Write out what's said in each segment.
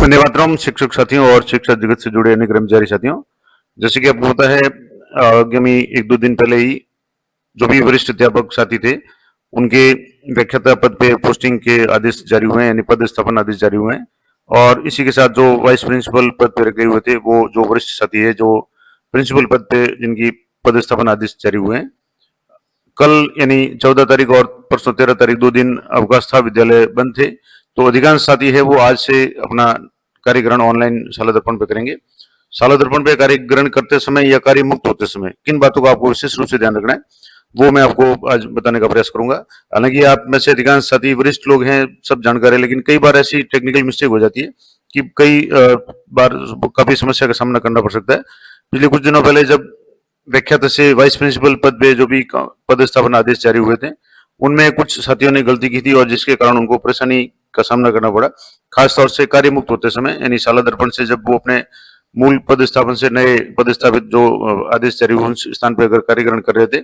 वंदे मातरम। शिक्षक साथियों और शिक्षा जगत से जुड़े अन्य कर्मचारी साथियों, जैसे कि आपको पता है आगामी 1-2 दिन पहले ही जो भी वरिष्ठ अध्यापक साथी थे उनके व्याख्याता पद पे पोस्टिंग के आदेश जारी हुए हैं, यानी पदस्थापन आदेश जारी हुए हैं। और इसी के साथ जो वाइस प्रिंसिपल पद पे रखे हुए थे वो जो वरिष्ठ साथी है जो प्रिंसिपल पद पे जिनकी पदस्थापन आदेश जारी हुए हैं, कल यानी 14 तारीख और परसों 13 तारीख 2 दिन अवकाश था, विद्यालय बंद थे। तो अधिकांश साथी है वो आज से अपना कार्यग्रहण ऑनलाइन शाला दर्पण पे करेंगे। शाला दर्पण पे कार्यग्रहण करते समय या कार्य मुक्त होते समय किन बातों का आपको विशेष रूप से ध्यान रखना है वो मैं आपको आज बताने का प्रयास करूंगा। हालांकि आप में से अधिकांश साथी वरिष्ठ लोग हैं, सब जानकार है, लेकिन कई बार ऐसी टेक्निकल मिस्टेक हो जाती है कि कई बार काफी समस्या का सामना करना पड़ सकता है। पिछले कुछ दिनों पहले जब व्याख्याता से वाइस प्रिंसिपल पद पे जो भी पदस्थापन आदेश जारी हुए थे उनमें कुछ साथियों ने गलती की थी और जिसके कारण उनको परेशानी का सामना करना पड़ा। खासतौर से कार्य मुक्त होते समय यानी शाला दर्पण से जब वो अपने मूल पदस्थापन से नए पदस्थापित जो आदेश जारी हुए उस स्थान पर अगर कार्यग्रहण कर रहे थे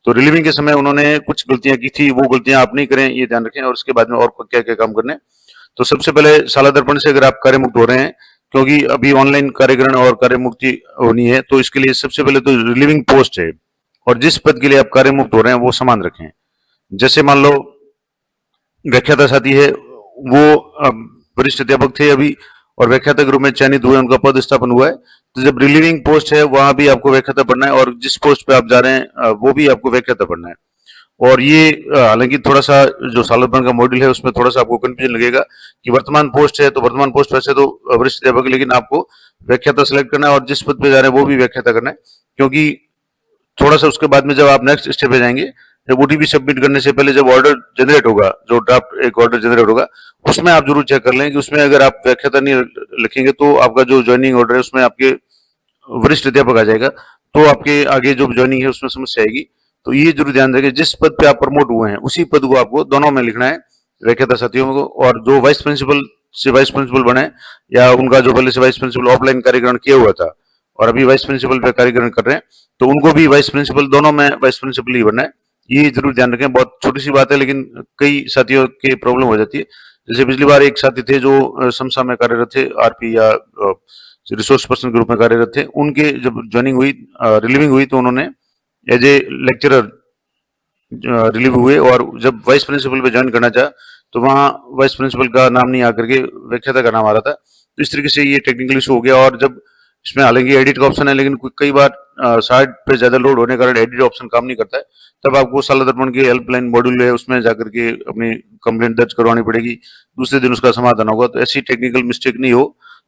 तो रिलीविंग के समय उन्होंने कुछ गलतियां की थी। वो गलतियां आप नहीं करें, ये ध्यान रखें। और उसके बाद में और क्या क्या काम करने, तो सबसे पहले शाला दर्पण से अगर आप कार्य मुक्त हो रहे हैं, क्योंकि अभी ऑनलाइन कार्यग्रहण और कार्य मुक्ति होनी है, तो इसके लिए सबसे पहले तो रिलीविंग पोस्ट है और जिस पद के लिए आप कार्य मुक्त हो रहे हैं वो समान रखें। जैसे मान लो व्याख्याता साथी है वो वरिष्ठ अध्यापक थे अभी और व्याख्याता के रूप में चयनित हुए, उनका पद स्थापन हुआ है, तो जब रिलीविंग पोस्ट है वहां भी आपको व्याख्याता पढ़ना है और जिस पोस्ट पे आप जा रहे हैं वो भी आपको व्याख्याता पढ़ना है। और ये हालांकि थोड़ा सा जो शाला दर्पण का मॉड्यूल है उसमें थोड़ा सा आपको कंफ्यूजन लगेगा कि वर्तमान पोस्ट है तो वर्तमान पोस्ट वैसे तो वरिष्ठ अध्यापक, लेकिन आपको व्याख्याता सेलेक्ट करना है और जिस पद पे जा रहे हैं वो भी व्याख्याता करना है। क्योंकि थोड़ा सा उसके बाद में जब आप नेक्स्ट स्टेप पे जाएंगे, जब ओटीपी सबमिट करने से पहले जब ऑर्डर जनरेट होगा, जो ड्राफ्ट एक ऑर्डर जनरेट होगा, उसमें आप जरूर चेक कर लें कि उसमें अगर आप व्याख्याता नहीं लिखेंगे तो आपका जो ज्वाइनिंग ऑर्डर है उसमें आपके वरिष्ठ अध्यापक आ जाएगा, तो आपके आगे जो ज्वाइनिंग है उसमें समस्या आएगी। तो ये जरूर ध्यान रखें जिस पद पे आप प्रमोट हुए हैं उसी पद को आपको दोनों में लिखना है व्याख्याता साथियों को। और जो वाइस प्रिंसिपल से वाइस प्रिंसिपल बने या उनका जो पहले से वाइस प्रिंसिपल ऑफलाइन कार्यग्रहण किया हुआ था और अभी वाइस प्रिंसिपल पे कार्यग्रहण कर रहे हैं, तो उनको भी वाइस प्रिंसिपल, दोनों में वाइस प्रिंसिपल ही बनना है। ये जरूर ध्यान रखें। बहुत छोटी सी बात है लेकिन कई साथियों के प्रॉब्लम हो जाती है। जैसे पिछली बार एक साथी थे जो समसा में कार्यरत थे, आरपी या रिसोर्स पर्सन के रूप में कार्यरत थे, उनके जब ज्वाइनिंग हुई, रिलीविंग हुई, तो उन्होंने एज ए लेक्चरर रिलीव हुए और जब वाइस प्रिंसिपल पे ज्वाइन करना चाहा तो वहाँ वाइस प्रिंसिपल का नाम नहीं आकर के व्याख्याता का नाम आ रहा था। तो इस तरीके से ये टेक्निकल इशू हो गया। और जब इसमें हालांकि एडिट का ऑप्शन है लेकिन कई बार साइट पे ज्यादा लोड होने के कारण एडिट ऑप्शन काम नहीं करता है, तब आपको शाला दर्पण के हेल्पलाइन मॉड्यूल है उसमें जाकर के अपनी कंप्लेंट दर्ज करवानी पड़ेगी, दूसरे दिन उसका समाधान होगा। तो ऐसी टेक्निकल मिस्टेक नहीं हो,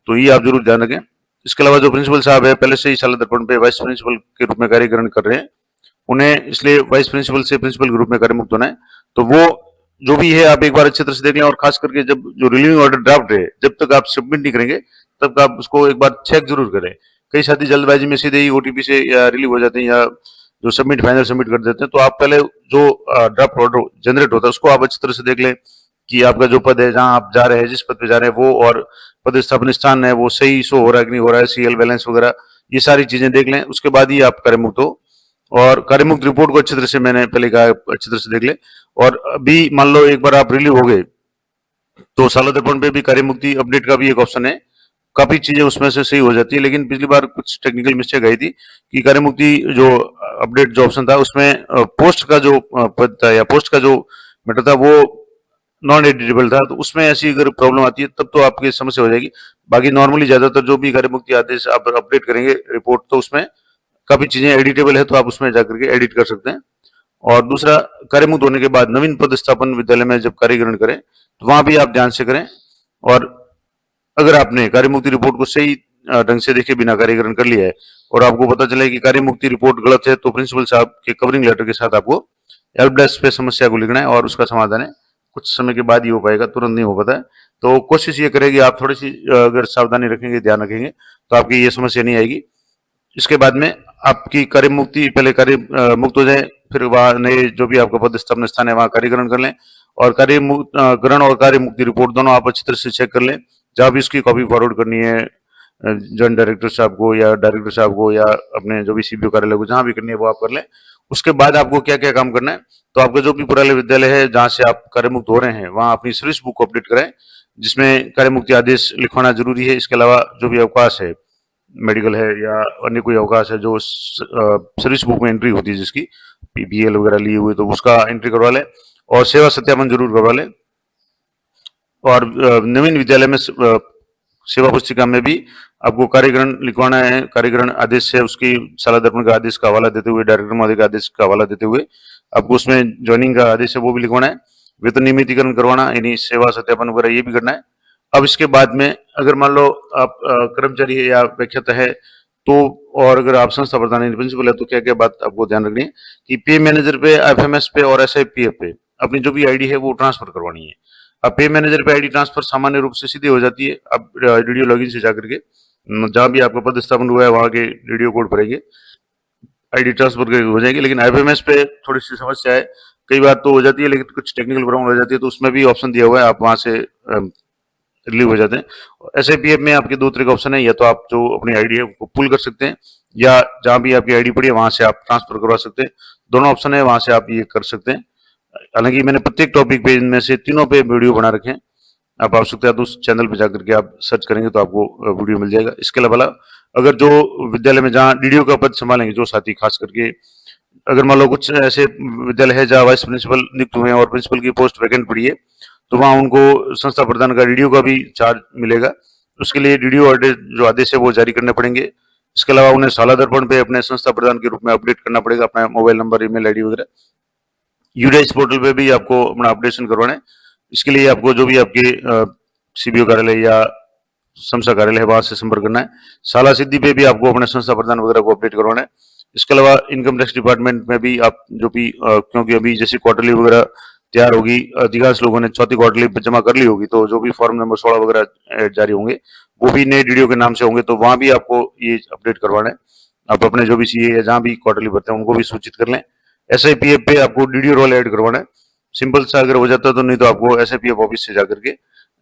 तो ये आप जरूर ध्यान रखें। इसके अलावा जो प्रिंसिपल साहब है पहले से ही शाला दर्पण पे वाइस प्रिंसिपल के रूप में कार्यग्रहण कर रहे हैं, उन्हें इसलिए वाइस प्रिंसिपल से प्रिंसिपल के रूप में कार्यमुक्त होना है। तो वो जो भी है आप एक बार अच्छी तरह से देख लें। और खास करके जब जो रिलीविंग ऑर्डर ड्राफ्ट है जब तक आप सबमिट नहीं करेंगे तब तक आप उसको एक बार चेक जरूर करें। कई साथी जल्दबाजी में सीधे ही ओटीपी से या रिलीव हो जाते हैं या जो सबमिट फाइनल सबमिट कर देते हैं। तो आप पहले जो ड्राफ्ट ऑर्डर जनरेट होता है उसको आप अच्छी तरह से देख लें कि आपका जो पद है, जहां आप जा रहे हैं, जिस पद पे जा रहे हैं वो और पदस्थापन स्थान है वो सही शो हो रहा है कि नहीं हो रहा है, सीएल बैलेंस वगैरह ये सारी चीजें देख लें। उसके बाद ही आप कार्यमुक्त हो। और कार्यमुक्त रिपोर्ट को अच्छी तरह से, मैंने पहले कहा, अच्छी तरह से देख ले। और अभी मान लो एक बार आप रिलीव हो गए तो शाला दर्पण पे भी कार्यमुक्ति अपडेट का भी एक ऑप्शन है, काफी चीजें उसमें से सही हो जाती है। लेकिन पिछली बार कुछ टेक्निकल मिस्टेक आई थी कि कार्यमुक्ति जो अपडेट जो ऑप्शन था उसमें पोस्ट का जो पद था या पोस्ट का जो मैटर था वो नॉन एडिटेबल था, तो उसमें ऐसी अगर प्रॉब्लम आती है तब तो आपकी समस्या हो जाएगी। बाकी नॉर्मली ज्यादातर जो भी कार्यमुक्ति आदेश आप अपडेट करेंगे रिपोर्ट, तो उसमें काफी चीजें एडिटेबल है, तो आप उसमें जाकर के एडिट कर सकते हैं। और दूसरा, कार्यमुक्त होने के बाद नवीन पदस्थापन विद्यालय में जब कार्यग्रहण करें तो वहां भी आप ध्यान से करें। और अगर आपने कार्यमुक्ति रिपोर्ट को सही ढंग से देखे बिना कार्यग्रहण कर लिया है और आपको पता चले कि कार्यमुक्ति रिपोर्ट गलत है, तो प्रिंसिपल साहब के कवरिंग लेटर के साथ आपको हेल्प डेस्क पे समस्या को लिखना है और उसका समाधान है कुछ समय के बाद ही हो पाएगा, तुरंत नहीं हो पाता है। तो कोशिश ये करेगी आप थोड़ी सी अगर सावधानी रखेंगे, ध्यान रखेंगे, तो आपकी ये समस्या नहीं आएगी। इसके बाद में आपकी कार्य मुक्ति, पहले कार्य मुक्त हो जाए, फिर वहां नए जो भी आपका पदस्थापन स्थान है वहां कार्यग्रहण कर लें और कार्य ग्रहण और कार्य मुक्ति रिपोर्ट दोनों आप अच्छी तरह से चेक कर लें। जहां भी इसकी कॉपी फॉरवर्ड करनी है जॉइंट डायरेक्टर साहब को या डायरेक्टर साहब को या अपने जो भी सीबीओ कार्यालय को जहां भी करनी है वो आप कर लें। उसके बाद आपको क्या क्या काम करना है, तो आपका जो भी पुराने विद्यालय है जहां से आप कार्यमुक्त हो रहे हैं वहां अपनी सर्विस बुक को अपडेट कराएं, जिसमें कार्यमुक्ति आदेश लिखवाना जरूरी है। इसके अलावा जो भी अवकाश है, मेडिकल है या अन्य कोई अवकाश है जो सर्विस बुक में एंट्री होती है जिसकी पीपीएल वगैरह लिए हुए, तो उसका एंट्री करवा लें और सेवा सत्यापन जरूर करवा लें। और नवीन विद्यालय में सेवा पुस्तिका में भी आपको कार्यग्रहण लिखवाना है। कार्यग्रहण आदेश है उसकी शाला दर्पण का आदेश का हवाला देते हुए, डायरेक्टर महोदय का आदेश का हवाला देते हुए आपको उसमें ज्वाइनिंग का आदेश है वो भी लिखवाना है। वेतन नियमितीकरण करवाना यानी सेवा सत्यापन वगैरह ये भी करना है। अब इसके बाद में अगर मान लो आप कर्मचारी है या व्याख्याता है तो, और अगर आप संस्था प्रधान यानी प्रिंसिपल है तो क्या क्या बात आपको ध्यान रखनी है कि पे मैनेजर पे, एफएमएस पे और एसआईपीएफ पे अपनी जो भी आईडी है वो ट्रांसफर करवानी है। अब पे मैनेजर पे आईडी ट्रांसफर सामान्य रूप से सीधे हो जाती है। अब रेडियो लॉगिन से जाकर के जहां भी आपका पदस्थापन हुआ है वहां के रेडियो कोड भरेंगे, आईडी ट्रांसफर हो जाएगी। लेकिन एफएमएस पे थोड़ी सी समस्या है, कई बार तो हो जाती है लेकिन कुछ टेक्निकल प्रॉब्लम हो जाती है, तो उसमें भी ऑप्शन दिया हुआ है, आप वहां से रिलीव हो जाते हैं। एसआईपीएफ में आपके दो तरह के ऑप्शन है, या तो आप जो अपनी आईडी है वो पुल कर सकते हैं या जहां भी आपकी आईडी पड़ी है वहां से आप ट्रांसफर करवा सकते हैं। दोनों ऑप्शन है, वहां से आप ये कर सकते हैं। हालांकि मैंने प्रत्येक टॉपिक पे इनमें से तीनों पे वीडियो बना रखे हैं, आप आवश्यकता है तो उस चैनल पे जाकर के आप सर्च करेंगे तो आपको वीडियो मिल जाएगा। इसके अलावा अगर जो विद्यालय में जहाँ डीडीओ का पद संभालेंगे जो साथी, खास करके अगर मान लो कुछ ऐसे विद्यालय है जहाँ वाइस प्रिंसिपल नियुक्त हुए हैं और प्रिंसिपल की पोस्ट वैकेंट पड़ी है, तो वहाँ उनको संस्था प्रधान का डीडीओ का भी चार्ज मिलेगा। उसके लिए डीडीओ जो आदेश है वो जारी करने पड़ेंगे। इसके अलावा उन्हें शाला दर्पण पे अपने संस्था प्रधान के रूप में अपडेट करना पड़ेगा, अपना मोबाइल नंबर, ईमेल आईडी वगैरह। यूडाइस पोर्टल पे भी आपको अपना अपडेशन करवाना है। इसके लिए आपको जो भी आपके सीबीओ कार्यालय या संस्था कार्यालय है वहां से संपर्क करना है। शाला सिद्धि पे भी आपको अपने संस्था प्रधान वगैरह को अपडेट करवाना है। इसके अलावा इनकम टैक्स डिपार्टमेंट में भी आप जो भी क्योंकि अभी जैसे क्वार्टरली वगैरह तैयार होगी, अधिकांश लोगों ने चौथी क्वार्टरली जमा कर ली होगी, तो जो भी फॉर्म नंबर 16 वगैरह जारी होंगे वो भी नए डीडीओ के नाम से होंगे, तो वहां भी आपको ये अपडेट करवाना है। आप अपने जो भी सीए या जहां भी क्वार्टरली भरते हैं उनको भी सूचित कर लें। एसआईपीएफ पे आपको डीडीओ रोल ऐड करवाना है। सिंपल सा अगर हो जाता है तो, नहीं तो आपको एसआईपीएफ ऑफिस से जाकर के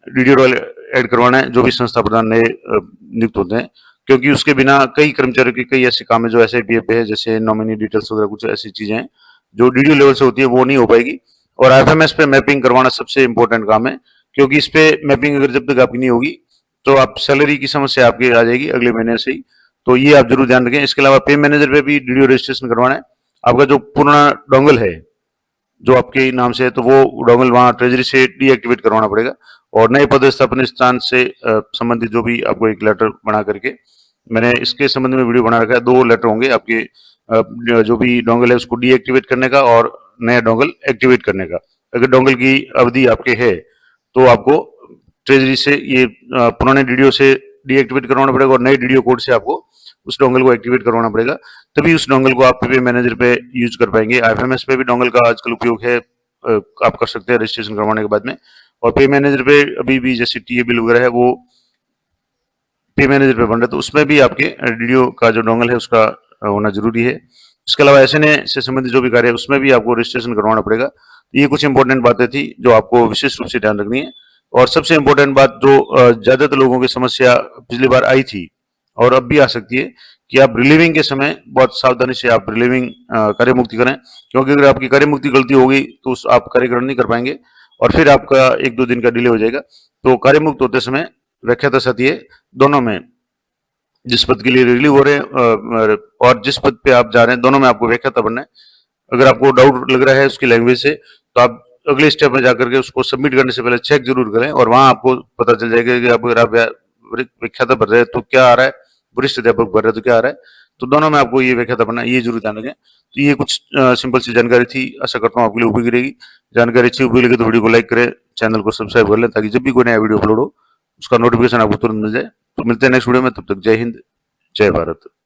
डीडीओ रोल ऐड करवाना है जो भी संस्था प्रधान नए नियुक्त होते हैं, क्योंकि उसके बिना कई कर्मचारियों के कई ऐसे काम है जो एसआईपीएफ पे है, जैसे नॉमिनी डिटेल्स वगैरह कुछ ऐसी चीजें हैं जो डीडीओ लेवल से होती है वो नहीं हो पाएगी। और एफएमएस पे मैपिंग करवाना सबसे इंपॉर्टेंट काम है, क्योंकि इस पे मैपिंग अगर जब तक आपकी नहीं होगी तो आप सैलरी की समस्या आपकी आ जाएगी अगले महीने से ही, तो ये आप जरूर ध्यान रखें। इसके अलावा पे मैनेजर पे भी डीडीओ रजिस्ट्रेशन करवाना है। आपका जो पुराना डोंगल है जो आपके नाम से है तो वो डोंगल वहां ट्रेजरी से डीएक्टिवेट करवाना पड़ेगा, और नए पदस्थापन स्थान से संबंधित जो भी आपको एक लेटर बना करके, मैंने इसके संबंध में वीडियो बना रखा है, 2 लेटर होंगे आपके जो भी डोंगल है उसको डीएक्टिवेट करने का और नया डोंगल एक्टिवेट करने का। अगर डोंगल की अवधि आपके है तो आपको ट्रेजरी से ये पुराने डीडीओ से डीएक्टिवेट करवाना पड़ेगा और नए डीडीओ कोड से आपको उस डोंगल को एक्टिवेट करवाना पड़ेगा, तभी उस डोंगल को आप पे मैनेजर पे यूज कर पाएंगे। एफएमएस पे भी डोंगल का आजकल उपयोग है, आप कर सकते हैं रजिस्ट्रेशन करवाने के बाद में। और पे मैनेजर पे अभी भी जैसे टीए बिल वगैरह है वो पे मैनेजर पे बन रहा है, तो उसमें भी आपके डीडीओ का जो डोंगल है उसका होना जरूरी है। इसके अलावा एसएनए से संबंधित जो भी कार्य है उसमें भी आपको रजिस्ट्रेशन करवाना पड़ेगा। ये कुछ इंपॉर्टेंट बातें थी जो आपको विशेष रूप से ध्यान रखनी है। और सबसे इंपॉर्टेंट बात जो ज्यादातर लोगों की समस्या पिछली बार आई थी और अब भी आ सकती है कि आप रिलीविंग के समय बहुत सावधानी से आप रिलीविंग कार्य मुक्ति करें, क्योंकि अगर आपकी कार्य मुक्ति गलती हो गई तो आप कार्यग्रहण नहीं कर पाएंगे और फिर आपका 1-2 दिन का डिले हो जाएगा। तो कार्य मुक्त होते समय व्याख्याता साथी दोनों में जिस पद के लिए रिलीव हो रहे हैं और जिस पद पे आप जा रहे हैं दोनों में आपको व्याख्याता बनना है। अगर आपको डाउट लग रहा है उसकी लैंग्वेज से तो आप अगले स्टेप में जाकर के उसको सबमिट करने से पहले चेक जरूर करें, और वहां आपको पता चल जाएगा कि अगर आप व्याख्याता भर रहे हैं तो क्या आ रहा है, वरिष्ठ अध्यापक भर रहे हैं तो क्या आ रहा है। तो दोनों में आपको ये व्याख्याता बनना है, ये जरूर ध्यान रखें। तो ये कुछ सिंपल सी जानकारी थी, आशा करता हूँ आपके लिए उपयोगी रहेगी। जानकारी अच्छी उपयोगी लगी तो वीडियो को लाइक करें, चैनल को सब्सक्राइब कर लें ताकि जब भी कोई नया वीडियो अपलोड हो उसका नोटिफिकेशन आपको तुरंत मिल जाए। तो मिलते हैं नेक्स्ट वीडियो में, तब तक जय हिंद, जय भारत।